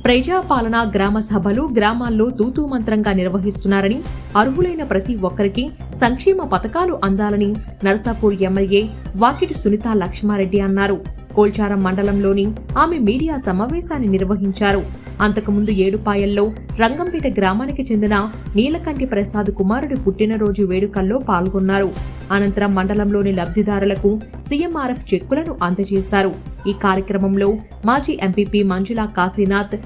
ప్రజాపాలన గ్రామ సభలు గ్రామాల్లో తూతూ మంత్రంగా నిర్వహిస్తున్నారని, అర్హులైన ప్రతి ఒక్కరికి సంక్షేమ పథకాలు అందాలని నర్సాపూర్ ఎమ్మెల్యే వాకిటి సునీతా లక్ష్మారెడ్డి అన్నారు. కోల్చారం మండలంలోని ఆమె మీడియా సమావేశాన్ని నిర్వహించారు. అంతకుముందు ఏడుపాయల్లో రంగంపేట గ్రామానికి చెందిన నీలకంఠి ప్రసాద్ కుమారుడి పుట్టినరోజు వేడుకల్లో పాల్గొన్నారు. అనంతరం మండలంలోని లబ్ధిదారులకు సీఎంఆర్ఎఫ్ చెక్కులను అందజేశారు. ఈ కార్యక్రమంలో మాజీ MPP Manjula Kashinath,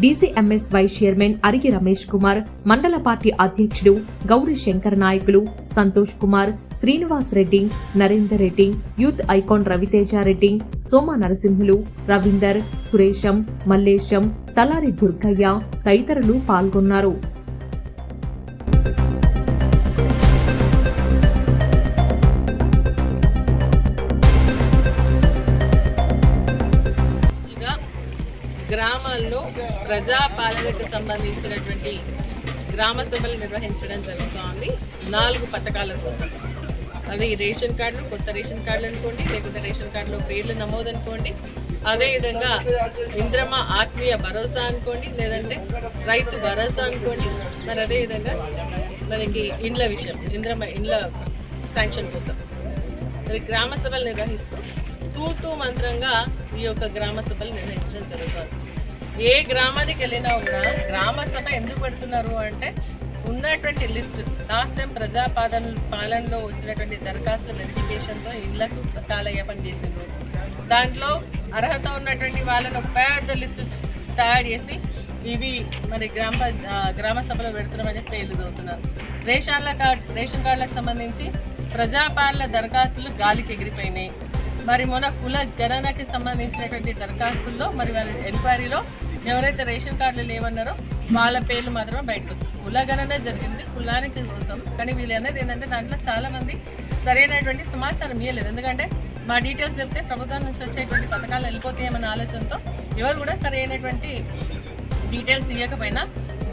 DCMS vice chairman అరిగి Ramesh Kumar, మండల పార్టీ అధ్యక్షుడు గౌరీ శంకర్ నాయకులు సంతోష్ కుమార్, శ్రీనివాస్ రెడ్డి, నరేందర్ రెడ్డి, యూత్ ఐకాన్ రవితేజారెడ్డి, సోమ నరసింహులు, రవీందర్, సురేశం, మల్లేశం, తలారి దుర్గయ్య తదితరులు పాల్గొన్నారు. గ్రామాల్లో ప్రజాపాలనకు సంబంధించినటువంటి గ్రామ సభలు నిర్వహించడం జరుగుతోంది. 4 పథకాల కోసం. అది రేషన్ కార్డులు, కొత్త రేషన్ కార్డులు అనుకోండి, లేకుంటే రేషన్ కార్డులో పేర్లు నమోదు అనుకోండి, అదేవిధంగా ఇంద్రమ ఆత్మీయ భరోసా అనుకోండి, లేదంటే రైతు భరోసా అనుకోండి, మరి అదేవిధంగా మనకి ఇండ్ల విషయం, ఇండ్ల శాంక్షన్ కోసం మరి గ్రామ సభలు నిర్వహిస్తూ తూతూ మంత్రంగా ఈ యొక్క గ్రామ సభలు నిర్వహించడం జరుగుతుంది. ఏ గ్రామానికి వెళ్ళినా కూడా గ్రామ సభ ఎందుకు పెడుతున్నారు అంటే ఉన్నటువంటి లిస్ట్ లాస్ట్ టైం పాలనలో వచ్చినటువంటి దరఖాస్తుల వెరిఫికేషన్తో ఇళ్లకు కాలయాపన చేసిండ్రు. దాంట్లో అర్హత ఉన్నటువంటి వాళ్ళని ఒక పెద్ద లిస్టు తయారు చేసి ఇవి మరి గ్రామ సభలో పెడుతున్నామని పేర్లు చదువుతున్నారు. రేషన్ కార్డులకు సంబంధించి ప్రజాపాలన దరఖాస్తులు గాలికి ఎగిరిపోయినాయి. మరి మొన్న కుల గణనకి సంబంధించినటువంటి దరఖాస్తుల్లో మరి వాళ్ళ ఎంక్వైరీలో ఎవరైతే రేషన్ కార్డులు లేవన్నారో వాళ్ళ పేర్లు మాత్రమే బయటకు వస్తుంది. కుల గణన జరిగింది కులానికి కోసం, కానీ వీళ్ళు అనేది ఏంటంటే దాంట్లో చాలామంది సరైనటువంటి సమాచారం ఇవ్వలేదు. ఎందుకంటే మా డీటెయిల్స్ చెప్తే ప్రభుత్వం నుంచి వచ్చేటువంటి పథకాలు వెళ్ళిపోతాయేమన్న ఆలోచనతో ఎవరు కూడా సరైనటువంటి డీటెయిల్స్ ఇవ్వకపోయినా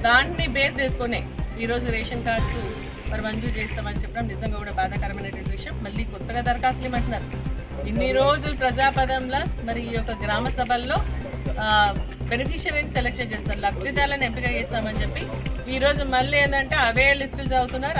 దాన్ని బేస్ చేసుకునే ఈరోజు రేషన్ కార్డ్స్ మరి మంజూరు చేస్తామని చెప్పడం నిజంగా కూడా బాధాకరమైనటువంటి విషయం. మళ్ళీ కొత్తగా దరఖాస్తులు ఇవ్వమంటున్నారు. ఇన్ని రోజులు ప్రజాపదంలో మరి ఈ యొక్క గ్రామ సభల్లో బెనిఫిషియరీని సెలెక్షన్ చేస్తారు, లబ్ధిదారులను ఎంపిక చేస్తామని చెప్పి ఈరోజు మళ్ళీ ఏంటంటే అవే లిస్టులు చదువుతున్నారు.